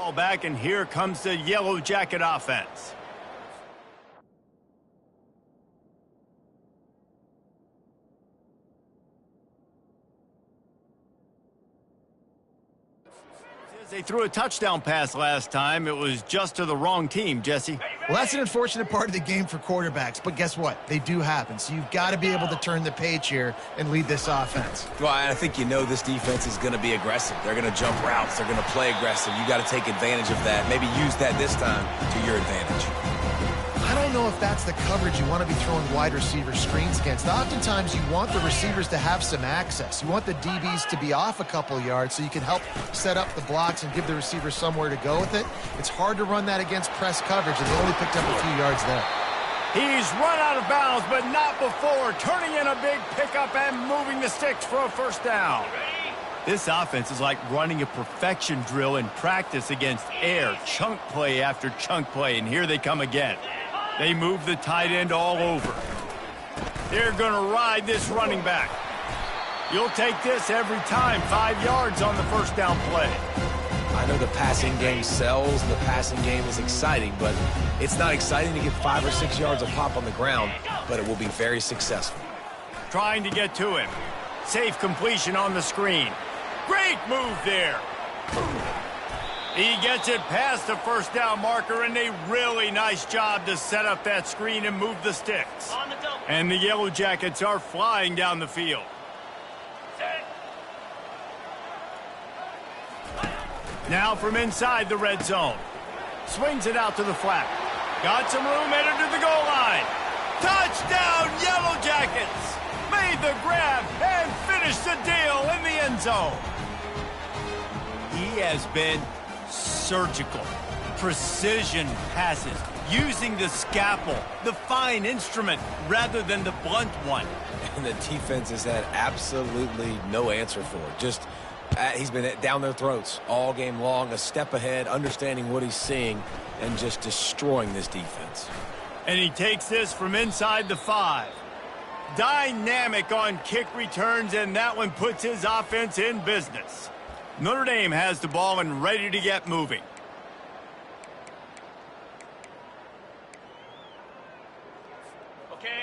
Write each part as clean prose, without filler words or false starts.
ball back, and here comes the Yellow Jacket offense. They threw a touchdown pass last time. It was just to the wrong team, Jesse. Well, that's an unfortunate part of the game for quarterbacks, but guess what? They do happen. So you've got to be able to turn the page here and lead this offense. Well, I think you know this defense is going to be aggressive. They're going to jump routes. They're going to play aggressive. You got to take advantage of that. Maybe use that this time to your advantage. I don't know if that's the coverage you want to be throwing wide receiver screens against. Oftentimes, you want the receivers to have some access. You want the DBs to be off a couple yards so you can help set up the blocks and give the receiver somewhere to go with it. It's hard to run that against press coverage, and they only picked up a few yards there. He's run out of bounds, but not before turning in a big pickup and moving the sticks for a first down. This offense is like running a perfection drill in practice against air, chunk play after chunk play, and here they come again. They move the tight end all over. They're going to ride this running back. You'll take this every time. 5 yards on the first down play. I know the passing game sells and the passing game is exciting, but it's not exciting to get 5 or 6 yards of pop on the ground, but it will be very successful. Trying to get to him. Safe completion on the screen. Great move there. He gets it past the first down marker, and a really nice job to set up that screen and move the sticks. And the Yellow Jackets are flying down the field. Now from inside the red zone. Swings it out to the flat. Got some room, headed to the goal line. Touchdown, Yellow Jackets! Made the grab and finished the deal in the end zone. He has been surgical, precision passes, using the scalpel, the fine instrument, rather than the blunt one. And the defense has had absolutely no answer for it. Just, he's been down their throats all game long, a step ahead, understanding what he's seeing, and just destroying this defense. And he takes this from inside the 5. Dynamic on kick returns, and that one puts his offense in business. Notre Dame has the ball and ready to get moving.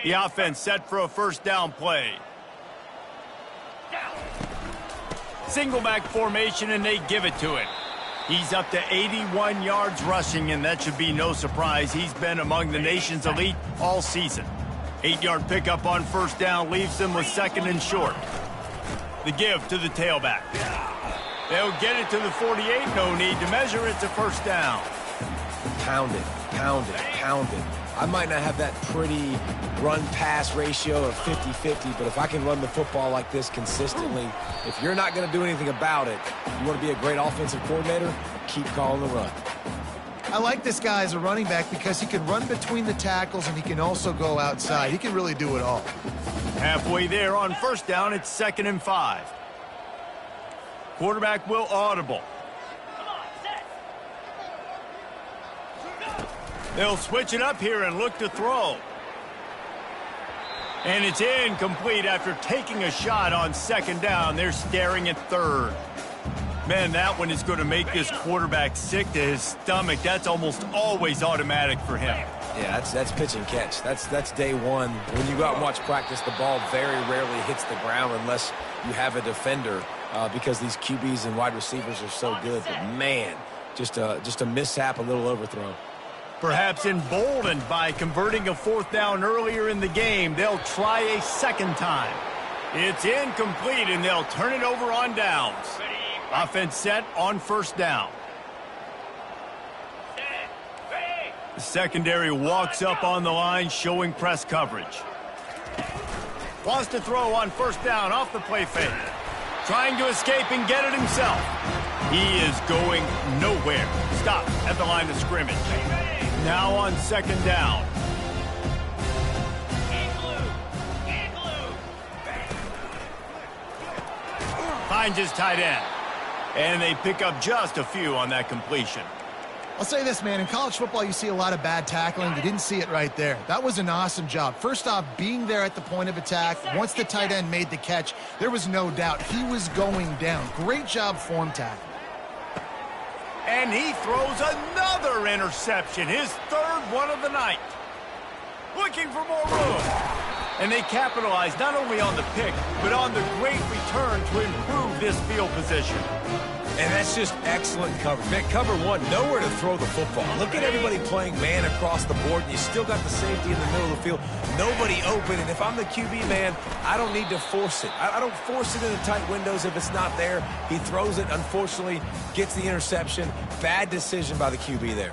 The offense set for a first down play. Single back formation, and they give it to him. He's up to 81 yards rushing, and that should be no surprise. He's been among the nation's elite all season. 8-yard pickup on first down leaves them with second and short. The give to the tailback. They'll get it to the 48. No need to measure. It's a first down. Pound it, pound it, pound it. I might not have that pretty run-pass ratio of 50-50, but if I can run the football like this consistently, if you're not going to do anything about it, you want to be a great offensive coordinator, keep calling the run. I like this guy as a running back because he can run between the tackles and he can also go outside. He can really do it all. Halfway there on first down, it's 2nd and 5. Quarterback will audible. They'll switch it up here and look to throw. And it's incomplete after taking a shot on second down. They're staring at third. Man, that one is going to make this quarterback sick to his stomach. That's almost always automatic for him. Yeah, that's pitch and catch. That's day one. When you go out and watch practice, the ball very rarely hits the ground unless you have a defender because these QBs and wide receivers are so good. But, man, just a mishap, a little overthrow. Perhaps emboldened by converting a fourth down earlier in the game, they'll try a second time. It's incomplete, and they'll turn it over on downs. Offense set on first down. The secondary walks up on the line, showing press coverage. Wants to throw on first down off the play fake. Trying to escape and get it himself. He is going nowhere. Stop at the line of scrimmage. Now on second down. Finds his tight end. And they pick up just a few on that completion. I'll say this, man. In college football, you see a lot of bad tackling. You didn't see it right there. That was an awesome job. First off, being there at the point of attack. Once the tight end made the catch, there was no doubt he was going down. Great job form tackling. And he throws another interception, his third one of the night. Looking for more room. And they capitalize not only on the pick, but on the great return to improve this field position. And that's just excellent coverage. Man, cover one, nowhere to throw the football. Look at everybody playing man across the board, and you still got the safety in the middle of the field. Nobody open, and if I'm the QB, man, I don't need to force it. I don't force it in the tight windows if it's not there. He throws it, unfortunately, gets the interception. Bad decision by the QB there.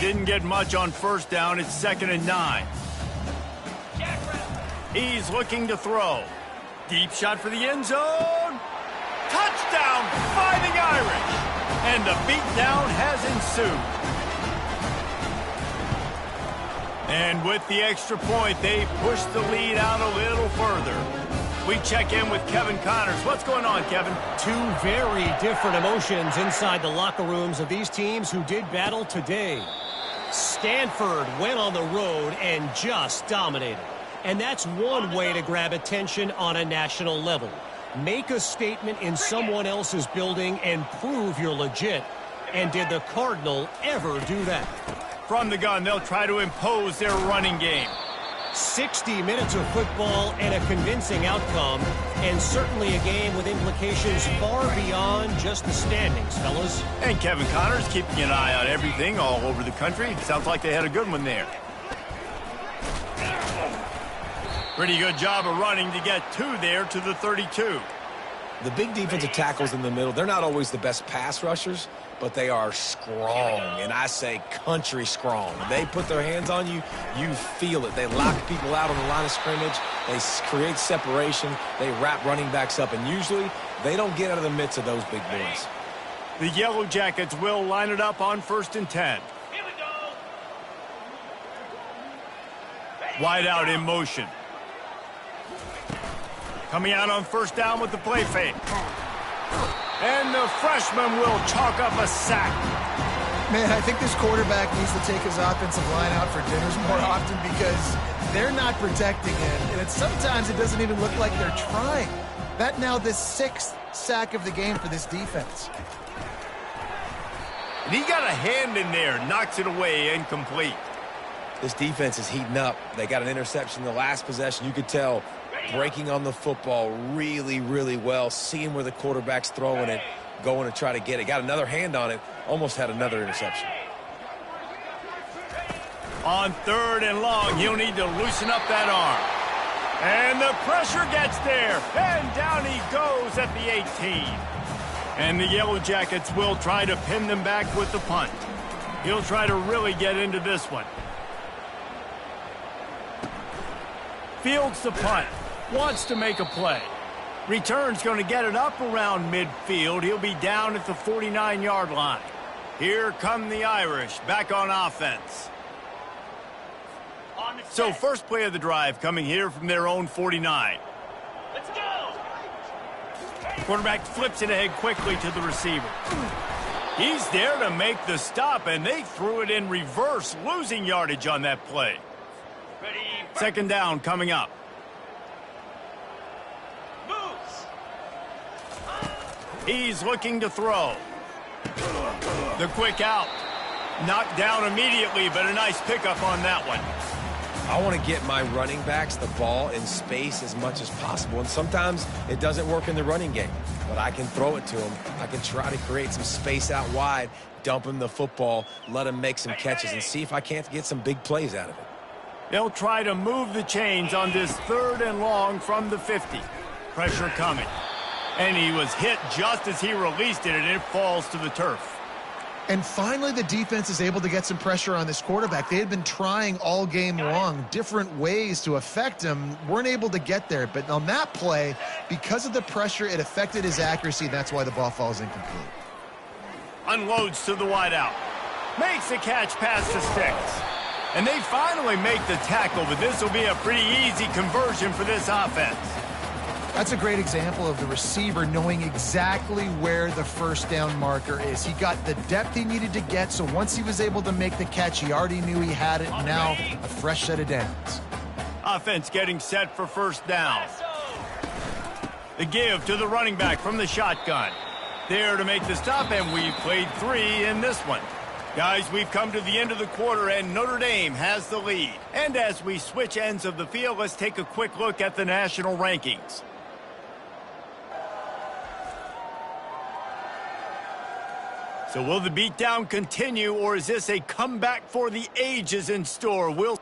Didn't get much on first down. It's 2nd and 9. He's looking to throw. Deep shot for the end zone. Touchdown, Fighting Irish. And the beatdown has ensued. And with the extra point, they push the lead out a little further. We check in with Kevin Connors. What's going on, Kevin? Two very different emotions inside the locker rooms of these teams who did battle today. Stanford went on the road and just dominated. And that's one way to grab attention on a national level. Make a statement in someone else's building and prove you're legit. And did the Cardinal ever do that? From the gun, they'll try to impose their running game. 60 minutes of football and a convincing outcome, and certainly a game with implications far beyond just the standings, fellas. And Kevin Connors keeping an eye on everything all over the country. Sounds like they had a good one there. Pretty good job of running to get two there to the 32. The big defensive tackles in the middle, they're not always the best pass rushers, but they are strong, and I say country strong. When they put their hands on you, you feel it. They lock people out on the line of scrimmage. They create separation. They wrap running backs up, and usually they don't get out of the midst of those big boys. The Yellow Jackets will line it up on 1st and 10. Here we go. Wide out in motion. Coming out on 1st down with the play fake. And the freshman will chalk up a sack. Man, I think this quarterback needs to take his offensive line out for dinners more often because they're not protecting him. And sometimes it doesn't even look like they're trying. That now the 6th sack of the game for this defense. And he got a hand in there, knocks it away, incomplete. This defense is heating up. They got an interception in the last possession. You could tell breaking on the football really, really well, seeing where the quarterback's throwing it, going to try to get it. Got another hand on it, almost had another interception. On 3rd and long, he'll need to loosen up that arm. And the pressure gets there, and down he goes at the 18. And the Yellow Jackets will try to pin them back with the punt. He'll try to really get into this one. Fields the punt. Wants to make a play. Return's going to get it up around midfield. He'll be down at the 49-yard line. Here come the Irish back on offense. So first play of the drive coming here from their own 49. Let's go. Quarterback flips it ahead quickly to the receiver. He's there to make the stop, and they threw it in reverse, losing yardage on that play. Ready. 2nd down coming up. Moves. He's looking to throw. The quick out. Knocked down immediately, but a nice pickup on that one. I want to get my running backs the ball in space as much as possible, and sometimes it doesn't work in the running game, but I can throw it to them. I can try to create some space out wide, dump him the football, let him make some catches, and see if I can't get some big plays out of it. They'll try to move the chains on this 3rd and long from the 50. Pressure coming. And he was hit just as he released it, and it falls to the turf. And finally, the defense is able to get some pressure on this quarterback. They had been trying all game long, different ways to affect him, weren't able to get there. But on that play, because of the pressure, it affected his accuracy. That's why the ball falls incomplete. Unloads to the wideout. Makes a catch past the sticks. And they finally make the tackle, but this will be a pretty easy conversion for this offense. That's a great example of the receiver knowing exactly where the 1st down marker is. He got the depth he needed to get, so once he was able to make the catch, he already knew he had it. Now, a fresh set of downs. Offense getting set for first down. The give to the running back from the shotgun. There to make the stop, and we've played 3 in this one. Guys, we've come to the end of the quarter, and Notre Dame has the lead. And as we switch ends of the field, let's take a quick look at the national rankings. So will the beatdown continue, or is this a comeback for the ages in store? We'll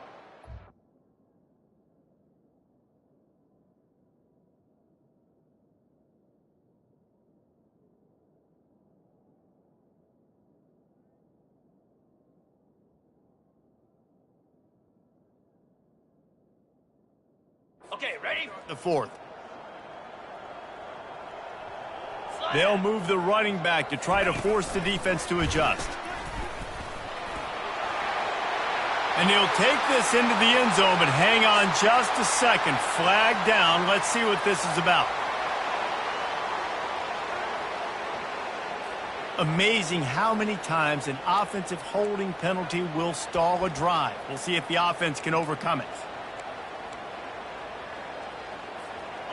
Okay, ready? the 4th. They'll move the running back to try to force the defense to adjust. And he'll take this into the end zone, but hang on just a second. Flag down. Let's see what this is about. Amazing how many times an offensive holding penalty will stall a drive. We'll see if the offense can overcome it.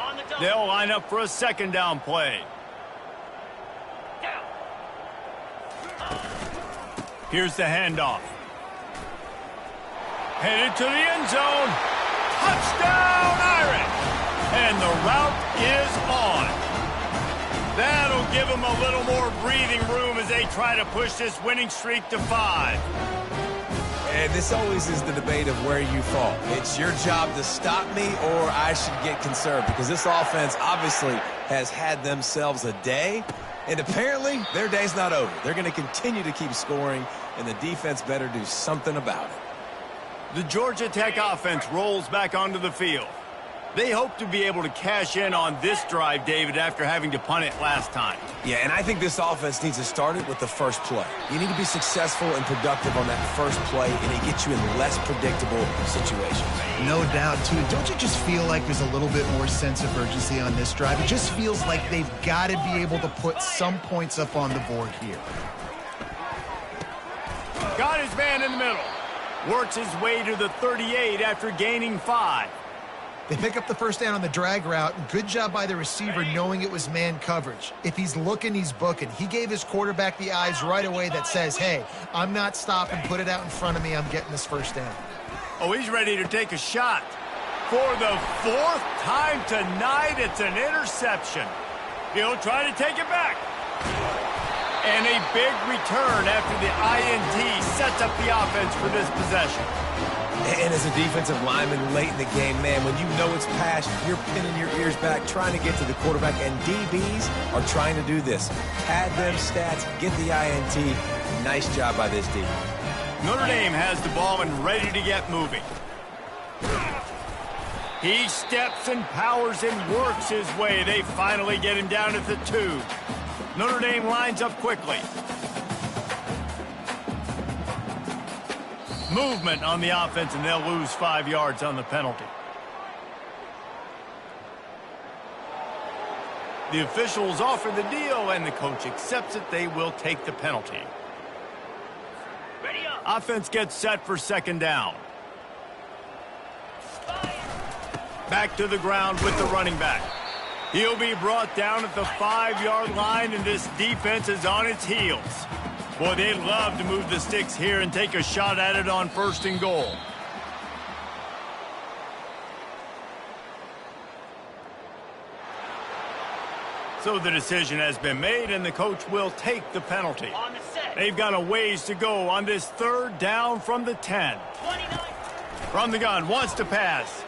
On the double. They'll line up for a second down play. Down. Here's the handoff. Headed to the end zone. Touchdown, Irish! And the route is on. That'll give them a little more breathing room as they try to push this winning streak to 5. And this always is the debate of where you fall. It's your job to stop me, or I should get concerned, because this offense obviously has had themselves a day, and apparently their day's not over. They're going to continue to keep scoring, and the defense better do something about it. The Georgia Tech offense rolls back onto the field. They hope to be able to cash in on this drive, David, after having to punt it last time. Yeah, and I think this offense needs to start it with the first play. You need to be successful and productive on that first play, and it gets you in less predictable situations. No doubt, too. Don't you just feel like there's a little bit more sense of urgency on this drive? It just feels like they've got to be able to put some points up on the board here. Got his man in the middle. Works his way to the 38 after gaining 5. They pick up the first down on the drag route. Good job by the receiver knowing it was man coverage. If he's looking, he's booking. He gave his quarterback the eyes right away that says, hey, I'm not stopping. Put it out in front of me. I'm getting this first down. Oh, he's ready to take a shot. For the 4th time tonight, it's an interception. He'll try to take it back. And a big return after the INT sets up the offense for this possession. And as a defensive lineman late in the game, man, when you know it's passed, you're pinning your ears back, trying to get to the quarterback, and DBs are trying to do this. Pad them stats, get the INT. Nice job by this D. Notre Dame has the ball and ready to get moving. He steps and powers and works his way. They finally get him down at the 2. Notre Dame lines up quickly. Movement on the offense, and they'll lose 5 yards on the penalty. The officials offer the deal, and the coach accepts it. They will take the penalty. Ready up. Offense gets set for second down. Back to the ground with the running back. He'll be brought down at the 5-yard line, and this defense is on its heels. Boy, they'd love to move the sticks here and take a shot at it on 1st and goal. So the decision has been made, and the coach will take the penalty. On the set. They've got a ways to go on this 3rd down from the 10. 29. From the gun, wants to pass.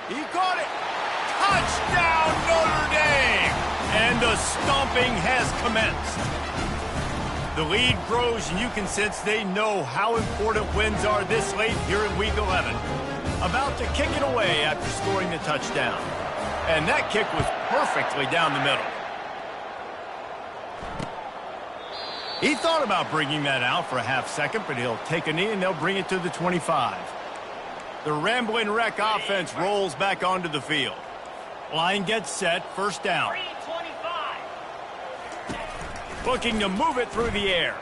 He caught it. Touchdown, Notre Dame! And the stomping has commenced. The lead grows, and you can sense they know how important wins are this late here in Week 11. About to kick it away after scoring the touchdown. And that kick was perfectly down the middle. He thought about bringing that out for a half second, but he'll take a knee, and they'll bring it to the 25. The Rambling Wreck offense rolls back onto the field. Line gets set, first down. 325. Looking to move it through the air.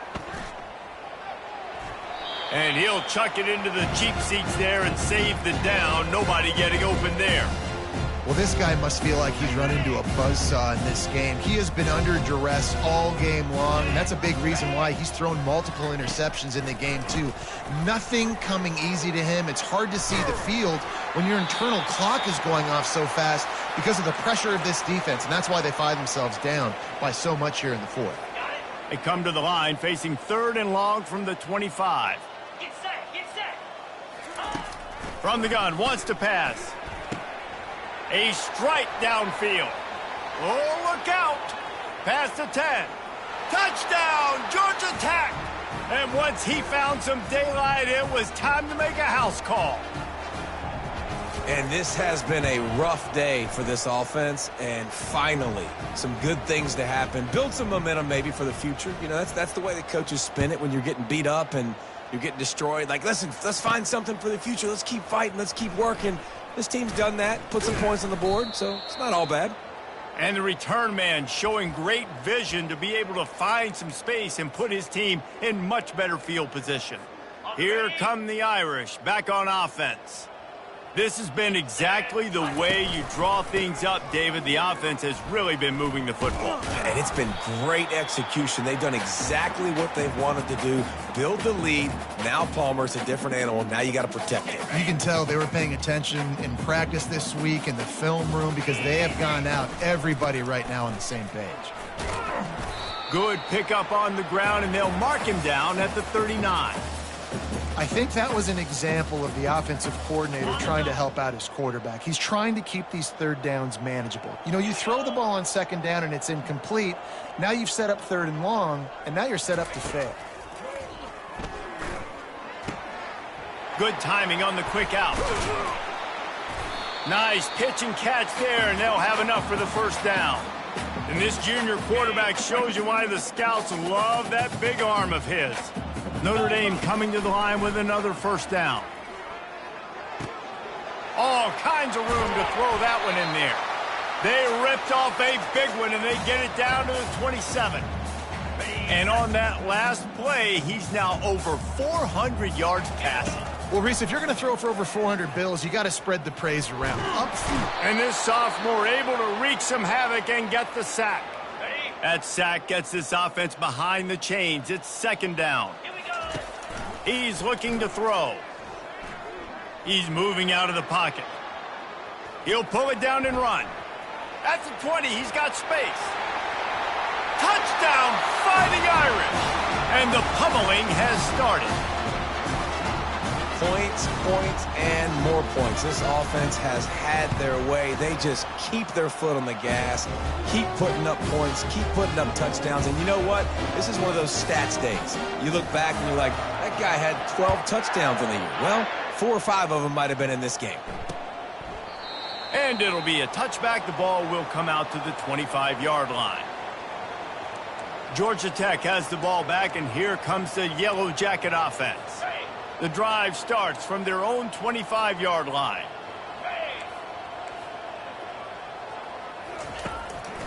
And he'll chuck it into the cheap seats there and save the down. Nobody getting open there. Well, this guy must feel like he's run into a buzzsaw in this game. He has been under duress all game long, and that's a big reason why he's thrown multiple interceptions in the game, too. Nothing coming easy to him. It's hard to see the field when your internal clock is going off so fast because of the pressure of this defense, and that's why they find themselves down by so much here in the fourth. They come to the line facing 3rd and long from the 25. Get set, get set. From the gun, wants to pass. A strike downfield. Oh, look out. Past the 10. Touchdown, Georgia Tech. And once he found some daylight, it was time to make a house call. And this has been a rough day for this offense, and finally, some good things to happen. Build some momentum maybe for the future. You know, that's the way the coaches spin it when you're getting beat up and you're getting destroyed. Like, listen, let's find something for the future. Let's keep fighting. Let's keep working. This team's done that, put some points on the board, so it's not all bad. And the return man showing great vision to be able to find some space and put his team in much better field position. Here come the Irish back on offense. This has been exactly the way you draw things up, David. The offense has really been moving the football. And it's been great execution. They've done exactly what they've wanted to do. Build the lead. Now Palmer's a different animal. Now you got to protect it. You can tell they were paying attention in practice this week in the film room because they have gone out, everybody right now on the same page. Good pickup on the ground, and they'll mark him down at the 39. I think that was an example of the offensive coordinator trying to help out his quarterback. He's trying to keep these 3rd downs manageable. You know, you throw the ball on 2nd down and it's incomplete. Now you've set up 3rd and long, and now you're set up to fail. Good timing on the quick out. Nice pitch and catch there, and they'll have enough for the 1st down. And this junior quarterback shows you why the scouts love that big arm of his. Notre Dame coming to the line with another 1st down. All kinds of room to throw that one in there. They ripped off a big one, and they get it down to the 27. And on that last play, he's now over 400 yards passing. Well, Reese, if you're going to throw for over 400 bills, you got to spread the praise around. And this sophomore able to wreak some havoc and get the sack. That sack gets this offense behind the chains. It's 2nd down. He's looking to throw. He's moving out of the pocket. He'll pull it down and run. At the 20, he's got space. Touchdown, Fighting Irish. And the pummeling has started. Points, points, and more points. This offense has had their way. They just keep their foot on the gas, keep putting up points, keep putting up touchdowns. And you know what? This is one of those stats days. You look back and you're like, that guy had 12 touchdowns in the year. Well, 4 or 5 of them might have been in this game. And it'll be a touchback. The ball will come out to the 25-yard line. Georgia Tech has the ball back, and here comes the Yellow Jacket offense. The drive starts from their own 25-yard line.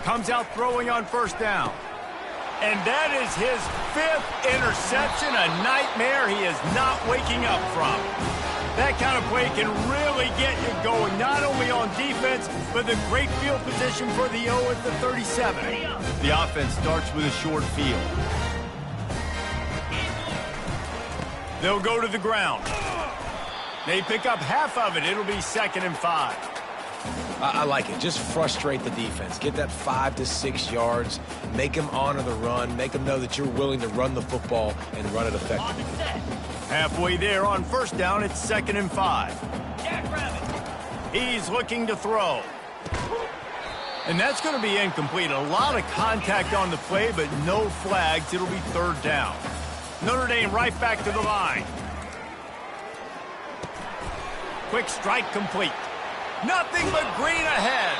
Comes out throwing on 1st down. And that is his 5th interception, a nightmare he is not waking up from. That kind of play can really get you going, not only on defense, but the great field position for the O at the 37. The offense starts with a short field. They'll go to the ground. They pick up half of it. It'll be 2nd and 5. I like it. Just frustrate the defense. Get that 5 to 6 yards. Make them honor the run. Make them know that you're willing to run the football and run it effectively. Halfway there on 1st down, it's 2nd and 5. He's looking to throw. And that's going to be incomplete. A lot of contact on the play, but no flags. It'll be 3rd down. Notre Dame right back to the line. Quick strike complete. Nothing but green ahead.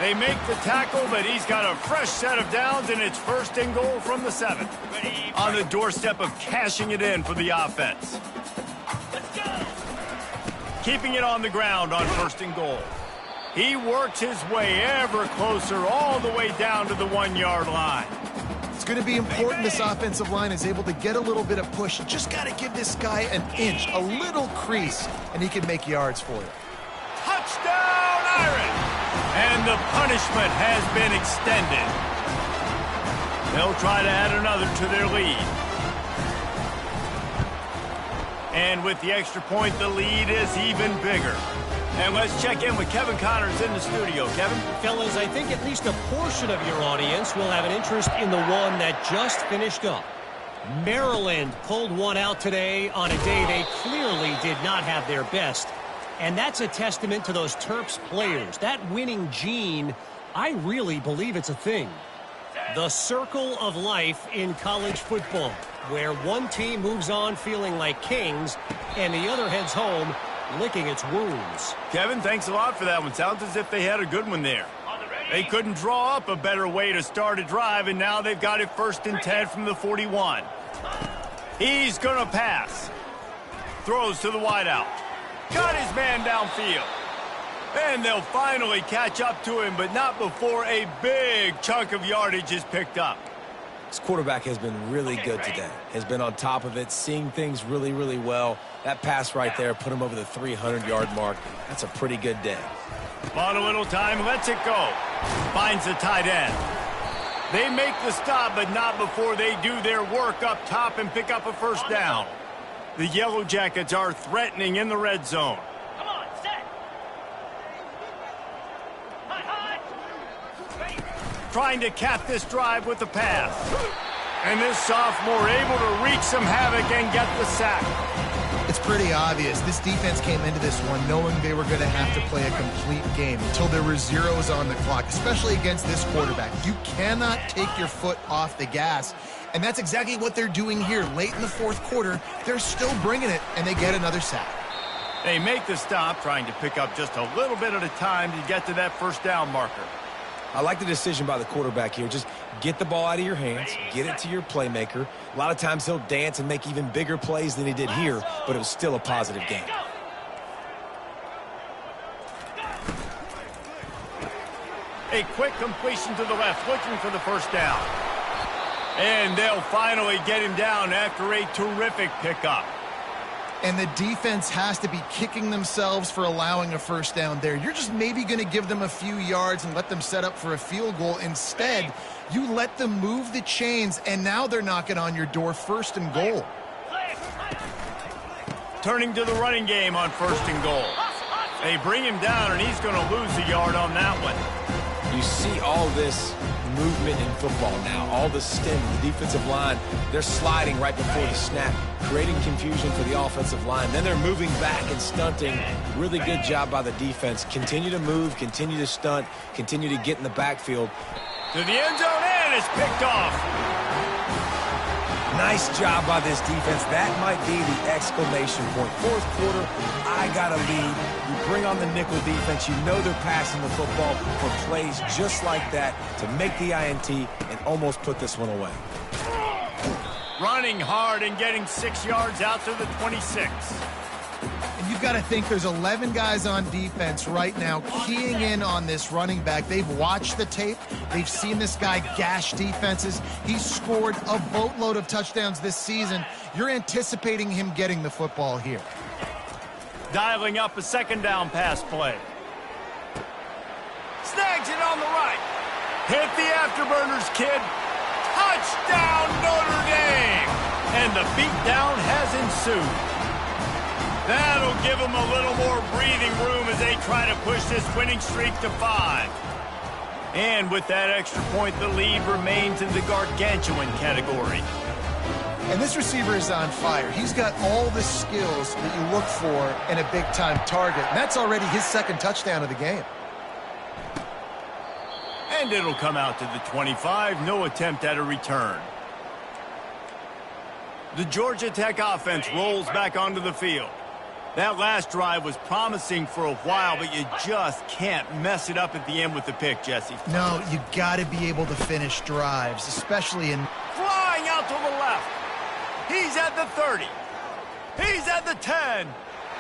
They make the tackle, but he's got a fresh set of downs, and it's 1st and goal from the 7. On the doorstep of cashing it in for the offense. Let's go. Keeping it on the ground on 1st and goal. He works his way ever closer all the way down to the 1-yard line. It's going to be important this offensive line is able to get a little bit of push. You just got to give this guy an inch, a little crease, and he can make yards for you. Touchdown, Irish! And the punishment has been extended. They'll try to add another to their lead. And with the extra point, the lead is even bigger. And let's check in with Kevin Connors in the studio. Kevin? Fellas, I think at least a portion of your audience will have an interest in the one that just finished up. Maryland pulled one out today on a day they clearly did not have their best. And that's a testament to those Terps players. That winning gene, I really believe it's a thing. The circle of life in college football, where one team moves on feeling like kings and the other heads home licking its wounds. Kevin, thanks a lot for that one. Sounds as if they had a good one there. They couldn't draw up a better way to start a drive, and now they've got it 1st and 10 from the 41. He's going to pass. Throws to the wideout. Got his man downfield. And they'll finally catch up to him, but not before a big chunk of yardage is picked up. This quarterback has been really good today. Has been on top of it, seeing things really, really well. That pass right there put him over the 300-yard mark. That's a pretty good day. Bought a little time, lets it go. Finds the tight end. They make the stop, but not before they do their work up top and pick up a first down. The Yellow Jackets are threatening in the red zone. Come on, set. Hot. Ready. Trying to cap this drive with the pass. And this sophomore able to wreak some havoc and get the sack. It's pretty obvious. This defense came into this one knowing they were going to have to play a complete game until there were zeros on the clock, especially against this quarterback. You cannot take your foot off the gas, and that's exactly what they're doing here. Late in the fourth quarter, they're still bringing it, and they get another sack. They make the stop, trying to pick up just a little bit at a time to get to that first down marker. I like the decision by the quarterback here. Just get the ball out of your hands, get it to your playmaker. A lot of times he'll dance and make even bigger plays than he did here, but it was still a positive game. A quick completion to the left, looking for the first down. And they'll finally get him down after a terrific pickup. And the defense has to be kicking themselves for allowing a first down there. You're just maybe going to give them a few yards and let them set up for a field goal. Instead, you let them move the chains, and now they're knocking on your door, 1st and goal. Turning to the running game on 1st and goal. They bring him down, and he's going to lose a yard on that one. You see all this movement in football now. All the stem, the defensive line, they're sliding right before the snap, creating confusion for the offensive line. Then they're moving back and stunting. Really good job by the defense. Continue to move, continue to stunt, continue to get in the backfield. To the end zone, and it's picked off. Nice job by this defense. That might be the exclamation point. Fourth quarter, I got a lead. You bring on the nickel defense. You know they're passing the football for plays just like that to make the INT and almost put this one away. Running hard and getting 6 yards out to the 26. And you've got to think there's 11 guys on defense right now keying in on this running back. They've watched the tape. They've seen this guy gash defenses. He's scored a boatload of touchdowns this season. You're anticipating him getting the football here. Dialing up a 2nd down pass play. Snags it on the right. Hit the afterburners, kid. Touchdown, Notre Dame! And the beatdown has ensued. That'll give them a little more breathing room as they try to push this winning streak to 5. And with that extra point, the lead remains in the gargantuan category. And this receiver is on fire. He's got all the skills that you look for in a big-time target. And that's already his 2nd touchdown of the game. And it'll come out to the 25. No attempt at a return. The Georgia Tech offense rolls back onto the field. That last drive was promising for a while, but you just can't mess it up at the end with the pick, Jesse. No, you got to be able to finish drives, especially in... Flying out to the left. He's at the 30. He's at the 10.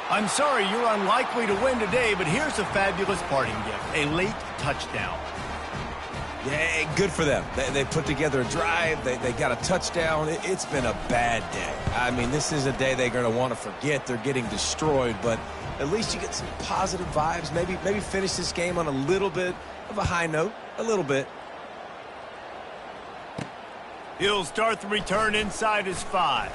I'm sorry, you're unlikely to win today, but here's a fabulous parting gift. A late touchdown. Yeah, good for them. They put together a drive. They got a touchdown. It's been a bad day. I mean, this is a day they're going to want to forget. They're getting destroyed, but at least you get some positive vibes. Maybe finish this game on a little bit of a high note. A little bit. He'll start the return inside his 5.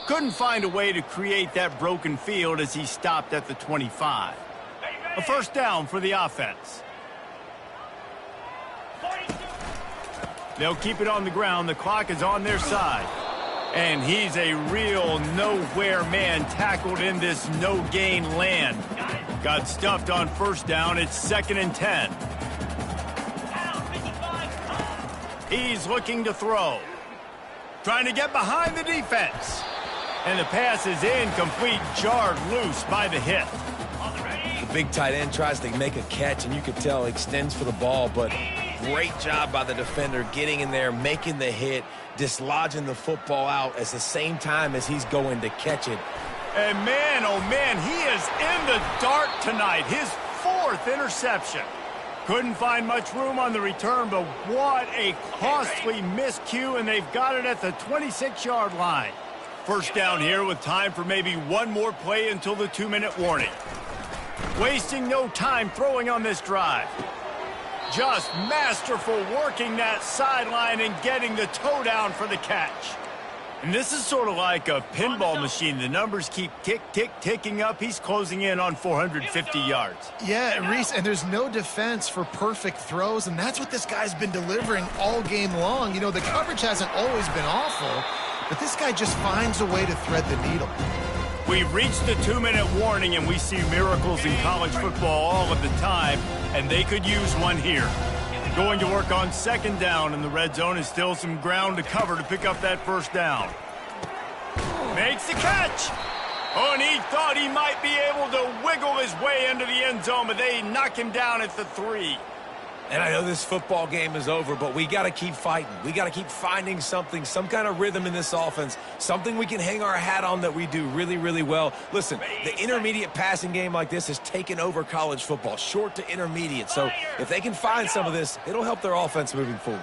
Couldn't find a way to create that broken field as he stopped at the 25. A first down for the offense. They'll keep it on the ground. The clock is on their side. And he's a real nowhere man tackled in this no-gain land. Got stuffed on first down. It's 2nd and 10. He's looking to throw. Trying to get behind the defense. And the pass is incomplete, jarred loose by the hit. The big tight end tries to make a catch, and you could tell extends for the ball, but great job by the defender getting in there, making the hit, dislodging the football out at the same time as he's going to catch it. And man, oh man, he is in the dark tonight. His 4th interception. Couldn't find much room on the return, but what a costly miscue, and they've got it at the 26-yard line. First down here with time for maybe one more play until the 2-minute warning. Wasting no time throwing on this drive. Just masterful working that sideline and getting the toe down for the catch. And this is sort of like a pinball machine. The numbers keep ticking up. He's closing in on 450 yards. Yeah, Reese, and there's no defense for perfect throws, and that's what this guy's been delivering all game long. You know, the coverage hasn't always been awful, but this guy just finds a way to thread the needle. We've reached the 2-minute warning, and we see miracles in college football all of the time, and they could use one here. Going to work on 2nd down, and the red zone is still some ground to cover to pick up that first down. Makes the catch. Oh, and he thought he might be able to wiggle his way into the end zone, but they knock him down at the 3. And I know this football game is over, but we got to keep fighting. We got to keep finding something, some kind of rhythm in this offense, something we can hang our hat on that we do really, really well. Listen, the intermediate passing game like this has taken over college football, short to intermediate. So if they can find some of this, it'll help their offense moving forward.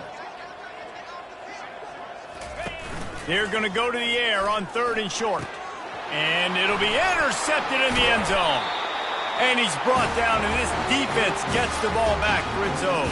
They're going to go to the air on 3rd and short. And it'll be intercepted in the end zone. And he's brought down, and this defense gets the ball back for its own.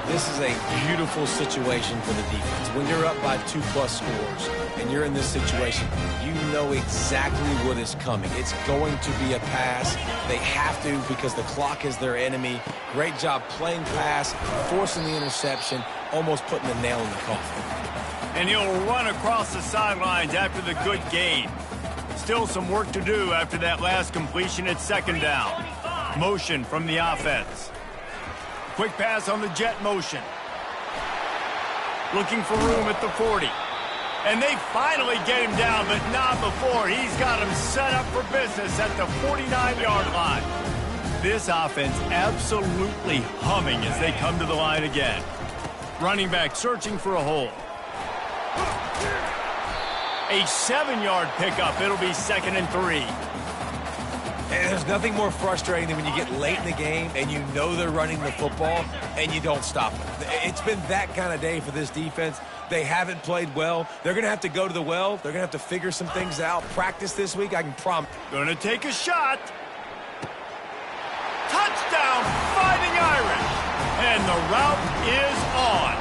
This is a beautiful situation for the defense. When you're up by 2+ scores and you're in this situation, you know exactly what is coming. It's going to be a pass. They have to because the clock is their enemy. Great job playing pass, forcing the interception, almost putting the nail in the coffin. And he'll run across the sidelines after the good gain. Still some work to do after that last completion at 2nd down. Motion from the offense. Quick pass on the jet motion. Looking for room at the 40. And they finally get him down, but not before. He's got him set up for business at the 49-yard line. This offense absolutely humming as they come to the line again. Running back searching for a hole. A 7-yard pickup. It'll be 2nd and 3. And there's nothing more frustrating than when you get late in the game and you know they're running the football and you don't stop them. It's been that kind of day for this defense. They haven't played well. They're going to have to go to the well. They're going to have to figure some things out. Practice this week, I can promise. Going to take a shot. Touchdown, Fighting Irish. And the route is on.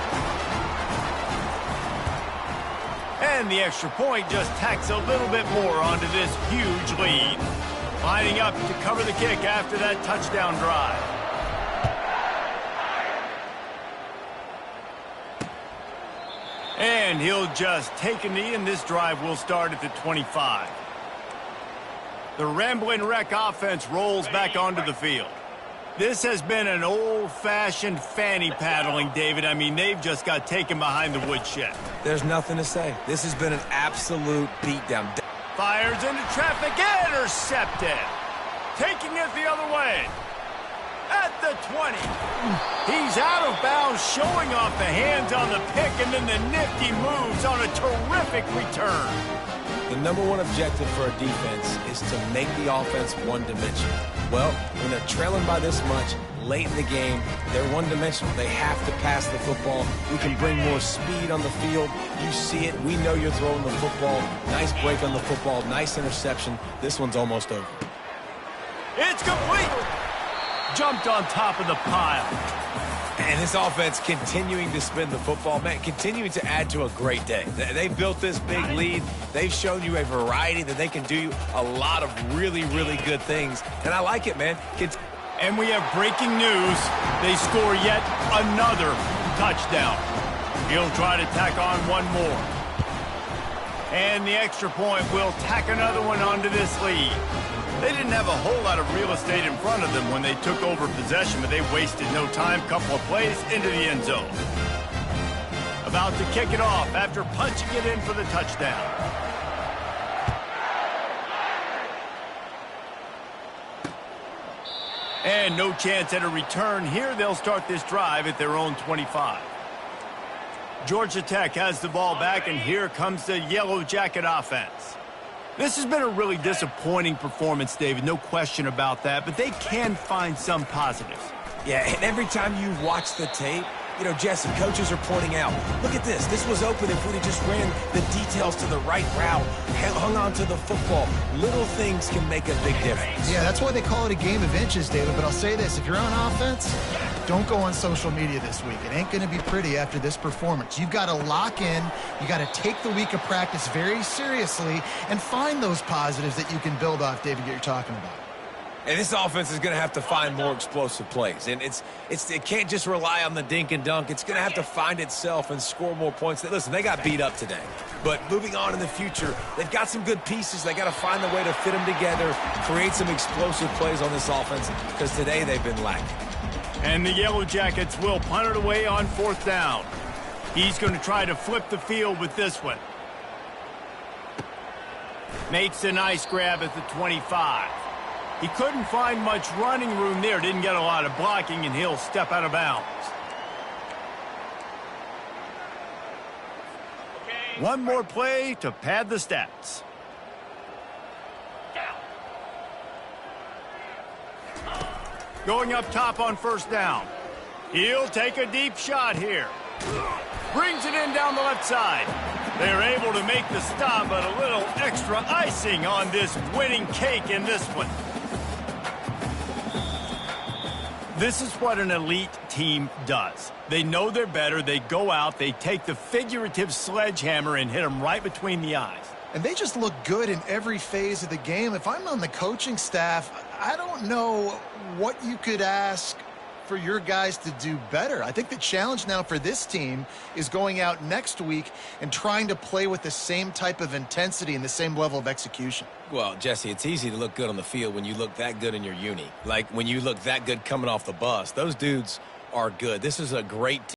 And the extra point just tacks a little bit more onto this huge lead. Lining up to cover the kick after that touchdown drive. And he'll just take a knee, and this drive will start at the 25. The Ramblin' Wreck offense rolls back onto the field. This has been an old-fashioned fanny paddling, David. I mean, they've just got taken behind the woodshed. There's nothing to say. This has been an absolute beatdown. Fires into traffic, intercepted. Taking it the other way. At the 20. He's out of bounds, showing off the hands on the pick, and then the nifty moves on a terrific return. The #1 objective for a defense is to make the offense one-dimensional. Well, when they're trailing by this much, late in the game. They're one-dimensional. They have to pass the football. We can bring more speed on the field. You see it. We know you're throwing the football. Nice break on the football. Nice interception. This one's almost over. It's complete. Jumped on top of the pile. And this offense continuing to spin the football, man, continuing to add to a great day. They've built this big lead. They've shown you a variety that they can do a lot of really, really good things. And I like it, man. And we have breaking news. They score yet another touchdown. He'll try to tack on one more. And the extra point will tack another one onto this lead. They didn't have a whole lot of real estate in front of them when they took over possession, but they wasted no time. Couple of plays into the end zone. About to kick it off after punching it in for the touchdown. And no chance at a return here. They'll start this drive at their own 25. Georgia Tech has the ball back, and here comes the Yellow Jacket offense. This has been a really disappointing performance, David, no question about that, but they can find some positives. Yeah, and every time you watch the tape, you know, Jesse, coaches are pointing out, look at this. This was open if we'd have just ran the details to the right route, hung on to the football. Little things can make a big difference. Yeah, that's why they call it a game of inches, David. But I'll say this, if you're on offense, don't go on social media this week. It ain't going to be pretty after this performance. You've got to lock in. You got to take the week of practice very seriously and find those positives that you can build off, David, that you're talking about. And this offense is going to have to find more explosive plays. And it can't just rely on the dink and dunk. It's going to have to find itself and score more points. Listen, they got beat up today. But moving on in the future, they've got some good pieces. They got to find a way to fit them together, create some explosive plays on this offense, because today they've been lacking. And the Yellow Jackets will punt it away on 4th down. He's going to try to flip the field with this one. Makes a nice grab at the 25. He couldn't find much running room there. Didn't get a lot of blocking, and he'll step out of bounds. One more play to pad the stats. Going up top on 1st down. He'll take a deep shot here. Brings it in down the left side. They're able to make the stop, but a little extra icing on this winning cake in this one. This is what an elite team does. They know they're better. They go out. They take the figurative sledgehammer and hit them right between the eyes. And they just look good in every phase of the game. If I'm on the coaching staff, I don't know what you could ask for your guys to do better. I think the challenge now for this team is going out next week and trying to play with the same type of intensity and the same level of execution. Well, Jesse, it's easy to look good on the field when you look that good in your uni. Like when you look that good coming off the bus. Those dudes are good. This is a great team.